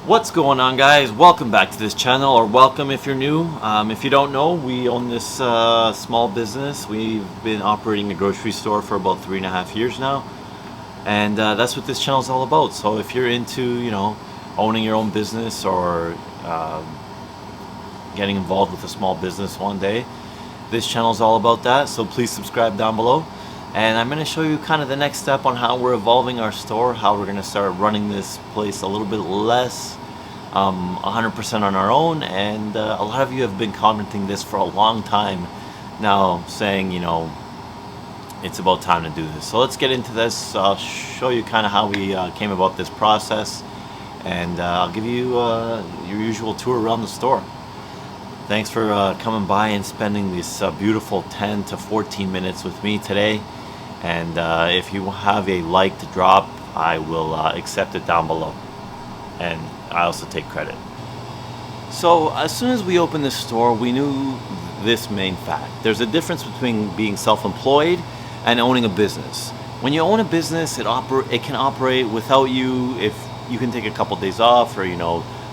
What's going on, guys? Welcome back to this channel, or welcome if you're new. If you don't know, we own this small business. We've been operating a grocery store for about 3.5 years now, and that's what this channel is all about. So if you're into, owning your own business or getting involved with a small business one day, this channel is all about that. So please subscribe down below. And I'm going to show you kind of the next step on how we're evolving our store, how we're going to start running this place a little bit less 100% on our own. And a lot of you have been commenting this for a long time now, saying, it's about time to do this. So let's get into this. I'll show you kind of how we came about this process, and I'll give you your usual tour around the store. Thanks for coming by and spending this beautiful 10 to 14 minutes with me today. And if you have a like to drop, I will accept it down below. And I also take credit. So as soon as we opened this store, we knew this main fact. There's a difference between being self-employed and owning a business. When you own a business, it can operate without you. If you can take a couple days off, or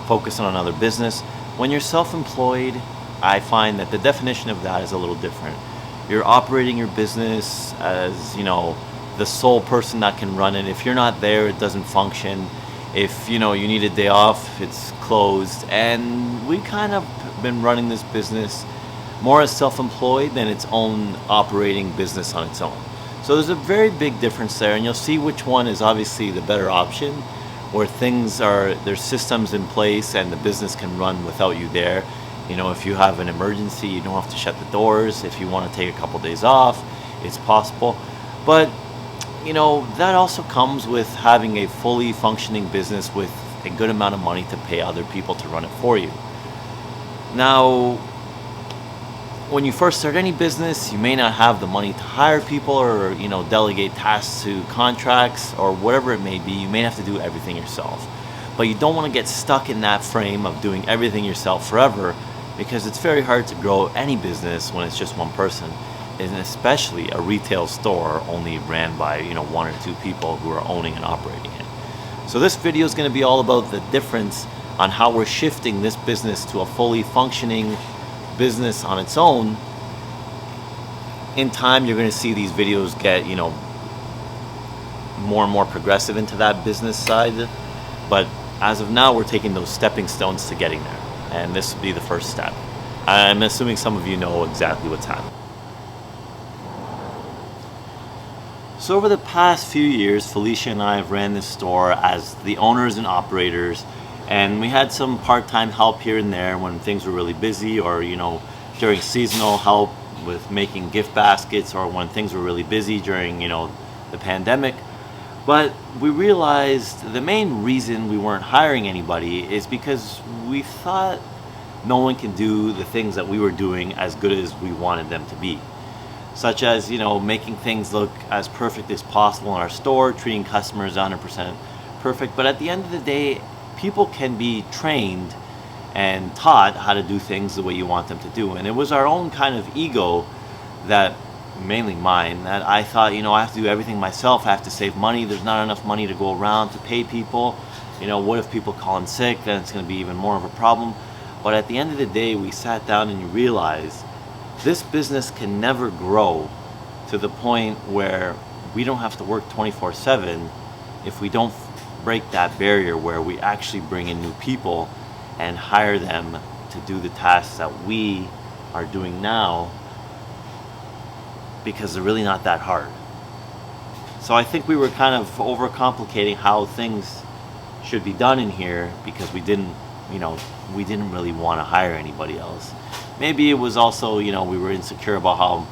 focus on another business. When you're self-employed, I find that the definition of that is a little different. You're operating your business as, the sole person that can run it. If you're not there, it doesn't function. If, you need a day off, it's closed. And we kind of been running this business more as self-employed than its own operating business on its own. So there's a very big difference there, and you'll see which one is obviously the better option, where there's systems in place and the business can run without you there. If you have an emergency, you don't have to shut the doors. If you want to take a couple days off, it's possible. But that also comes with having a fully functioning business with a good amount of money to pay other people to run it for you. Now, when you first start any business, you may not have the money to hire people, or delegate tasks to contracts, or whatever it may be. You may have to do everything yourself. But you don't want to get stuck in that frame of doing everything yourself forever, because it's very hard to grow any business when it's just one person, and especially a retail store only ran by one or two people who are owning and operating it. So this video is going to be all about the difference on how we're shifting this business to a fully functioning business on its own. In time, you're going to see these videos get more and more progressive into that business side, but as of now, we're taking those stepping stones to getting there, and this will be the first step. I'm assuming some of you know exactly what's happening. So over the past few years, Felicia and I have ran this store as the owners and operators, and we had some part-time help here and there when things were really busy, or during seasonal help with making gift baskets, or when things were really busy during the pandemic. But we realized the main reason we weren't hiring anybody is because we thought no one can do the things that we were doing as good as we wanted them to be. Such as, making things look as perfect as possible in our store, treating customers 100% perfect. But at the end of the day, people can be trained and taught how to do things the way you want them to do. And it was our own kind of ego, that mainly mine, that I thought, I have to do everything myself. I have to save money. There's not enough money to go around to pay people. What if people call in sick? Then it's going to be even more of a problem. But at the end of the day, we sat down and you realize this business can never grow to the point where we don't have to work 24/7 if we don't break that barrier where we actually bring in new people and hire them to do the tasks that we are doing now, because they're really not that hard. So I think we were kind of overcomplicating how things should be done in here, because we didn't really want to hire anybody else. Maybe it was also, we were insecure about how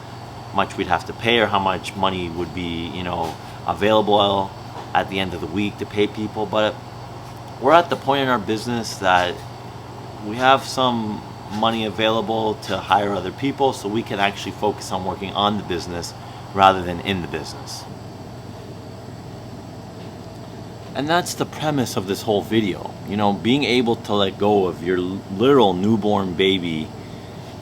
much we'd have to pay, or how much money would be, available at the end of the week to pay people. But we're at the point in our business that we have some money available to hire other people, so we can actually focus on working on the business rather than in the business. And that's the premise of this whole video. Being able to let go of your literal newborn baby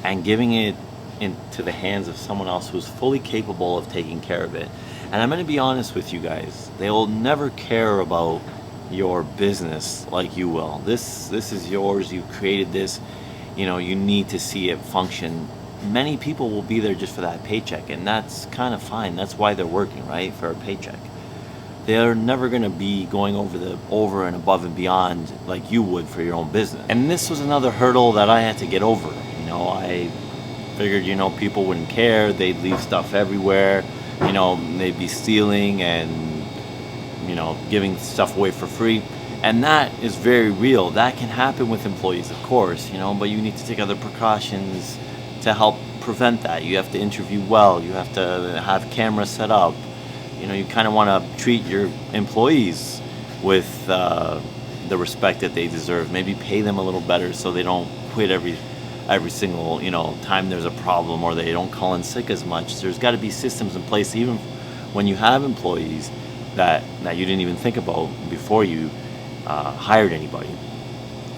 and giving it into the hands of someone else who's fully capable of taking care of it. And I'm going to be honest with you guys, they will never care about your business like you will. This is yours. You created this. You need to see it function. Many people will be there just for that paycheck, and that's kind of fine. That's why they're working, right? For a paycheck. They're never going to be going over and above and beyond like you would for your own business. And this was another hurdle that I had to get over. I figured, people wouldn't care. They'd leave stuff everywhere. They'd be stealing and, giving stuff away for free. And that is very real. That can happen with employees, of course, but you need to take other precautions to help prevent that. You have to interview well. You have to have cameras set up. You kind of want to treat your employees with the respect that they deserve. Maybe pay them a little better so they don't quit every single time there's a problem, or they don't call in sick as much. There's got to be systems in place, even when you have employees that you didn't even think about before you hired anybody.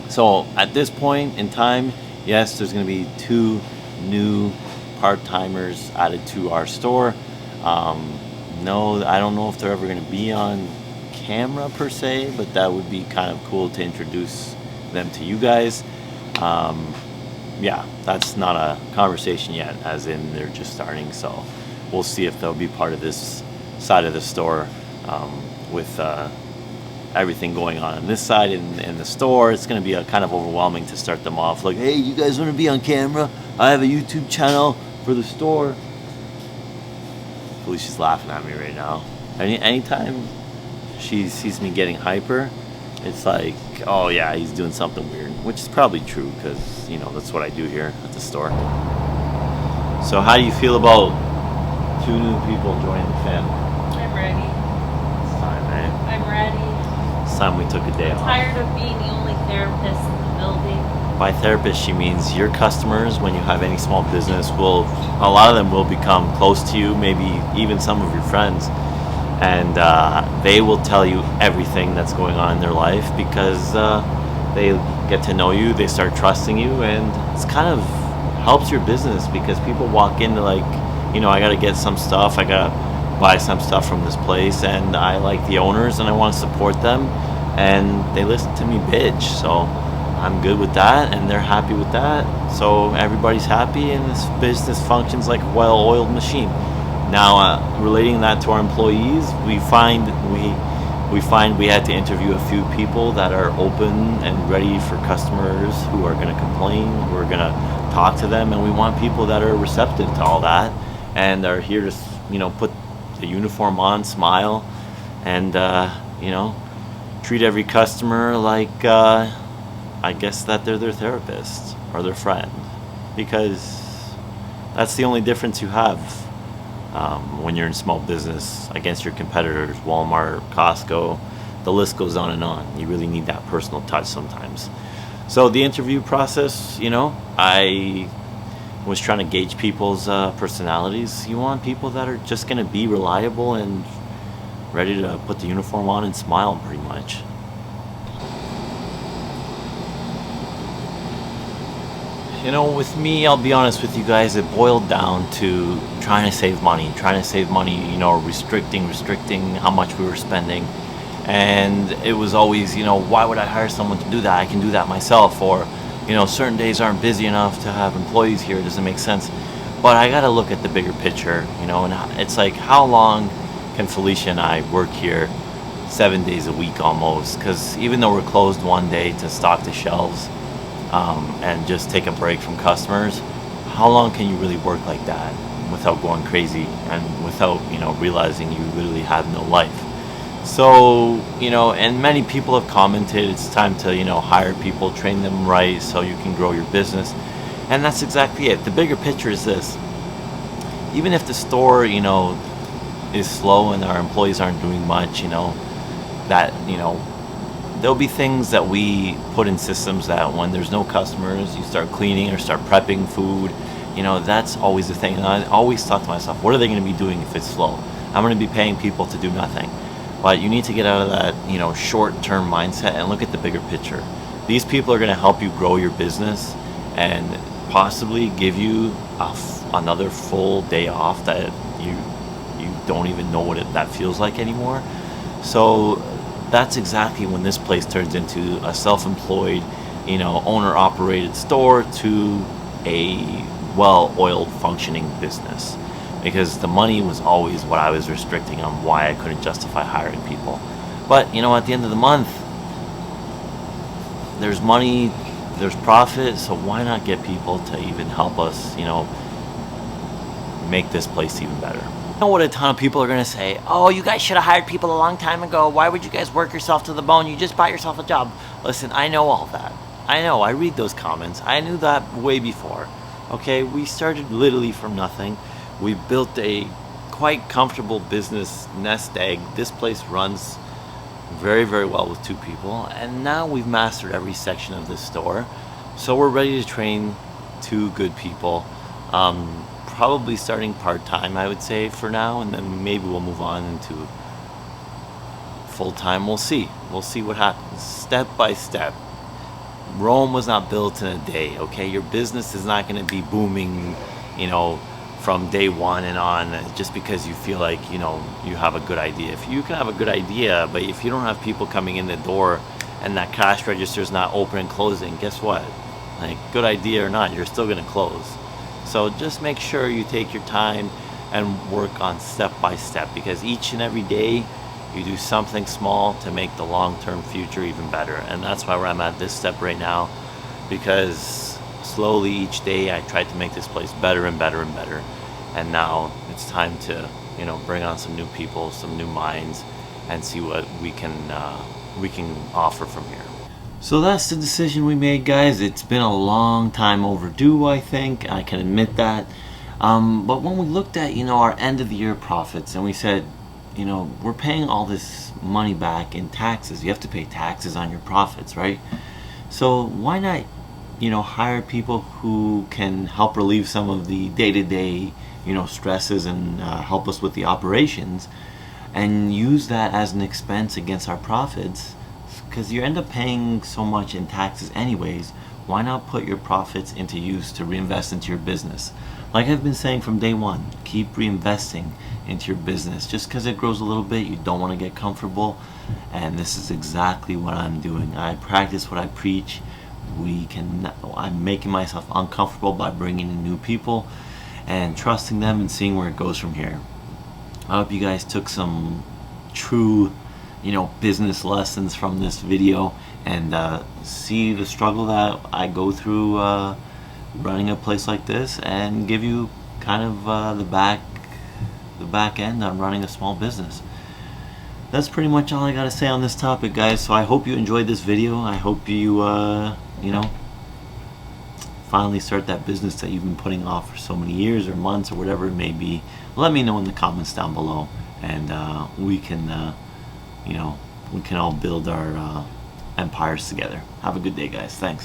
So at this point in time, yes, there's going to be 2 new part-timers added to our store. No, I don't know if they're ever going to be on camera per se, but that would be kind of cool to introduce them to you guys. Yeah, that's not a conversation yet, as in they're just starting, so we'll see if they'll be part of this side of the store with everything going on this side in the store. It's going to be kind of overwhelming to start them off. Like, hey, you guys want to be on camera? I have a YouTube channel for the store. Felicia's laughing at me right now. Anytime she sees me getting hyper, it's like, oh yeah, he's doing something weird, which is probably true because, that's what I do here at the store. So how do you feel about 2 new people joining the family? I'm ready. It's time, eh? I'm ready. It's time we took a day I'm off. tired of being the only therapist in the building. By therapist, she means your customers, when you have any small business, a lot of them will become close to you, maybe even some of your friends. And they will tell you everything that's going on in their life because they get to know you, they start trusting you, and it's kind of helps your business because people walk into like, I got to get some stuff, I got to buy some stuff from this place, and I like the owners and I want to support them, and they listen to me bitch, so I'm good with that, and they're happy with that, so everybody's happy, and this business functions like a well-oiled machine. Now, relating that to our employees, we find we had to interview a few people that are open and ready for customers who are going to complain, who are going to talk to them, and we want people that are receptive to all that and are here to, put the uniform on, smile, and, treat every customer like, I guess that they're their therapist or their friend, because that's the only difference you have when you're in small business against your competitors, Walmart, Costco, the list goes on and on. You really need that personal touch sometimes. So the interview process, I was trying to gauge people's personalities. You want people that are just going to be reliable and ready to put the uniform on and smile pretty much. With me, I'll be honest with you guys, it boiled down to trying to save money, restricting how much we were spending. And it was always, why would I hire someone to do that? I can do that myself. Or, certain days aren't busy enough to have employees here. It doesn't make sense. But I got to look at the bigger picture, and it's like, how long can Felicia and I work here 7 days a week almost? Because even though we're closed one day to stock the shelves, and just take a break from customers, how long can you really work like that without going crazy and without, realizing you literally have no life? So, and many people have commented it's time to, hire people, train them right so you can grow your business. And that's exactly it. The bigger picture is this. Even if the store, is slow and our employees aren't doing much, there'll be things that we put in systems that when there's no customers, you start cleaning or start prepping food. That's always the thing. And I always talk to myself, what are they going to be doing if it's slow? I'm going to be paying people to do nothing. But you need to get out of that, short-term mindset and look at the bigger picture. These people are going to help you grow your business and possibly give you another full day off that you don't even know what that feels like anymore. So that's exactly when this place turns into a self-employed, owner-operated store to a well-oiled functioning business. Because the money was always what I was restricting on why I couldn't justify hiring people. But at the end of the month, there's money, there's profit, so why not get people to even help us, make this place even better? I know what a ton of people are gonna say. Oh, you guys should have hired people a long time ago. Why would you guys work yourself to the bone? You just bought yourself a job. Listen, I know all that. I know, I read those comments. I knew that way before. Okay, we started literally from nothing. We built a quite comfortable business nest egg. This place runs very, very well with 2 people, and now we've mastered every section of this store. So we're ready to train 2 good people. Probably starting part-time, I would say, for now, and then maybe we'll move on into full-time. We'll see what happens, step by step. Rome was not built in a day, okay? Your business is not going to be booming, from day one and on, just because you feel like, you have a good idea. If you can have a good idea, but if you don't have people coming in the door and that cash register is not open and closing, guess what? Like, good idea or not, you're still going to close. So just make sure you take your time and work on step by step, because each and every day you do something small to make the long-term future even better. And that's why I'm at this step right now, because slowly each day I tried to make this place better and better and better. And now it's time to, bring on some new people, some new minds, and see what we can offer from here. So that's the decision we made, guys. It's been a long time overdue, I think. I can admit that. But when we looked at, our end of the year profits, and we said, we're paying all this money back in taxes. You have to pay taxes on your profits, right? So why not, hire people who can help relieve some of the day-to-day, stresses and help us with the operations, and use that as an expense against our profits? Because you end up paying so much in taxes anyways. Why not put your profits into use to reinvest into your business? Like I've been saying from day one, keep reinvesting into your business. Just because it grows a little bit, you don't want to get comfortable. And this is exactly what I'm doing. I practice what I preach. I'm making myself uncomfortable by bringing in new people and trusting them and seeing where it goes from here. I hope you guys took some true business lessons from this video, and see the struggle that I go through running a place like this, and give you kind of the back end on running a small business. That's pretty much all I gotta say on this topic, guys. So I hope you enjoyed this video. I hope you finally start that business that you've been putting off for so many years or months or whatever it may be. Let me know in the comments down below, and we can all build our empires together. Have a good day, guys. Thanks.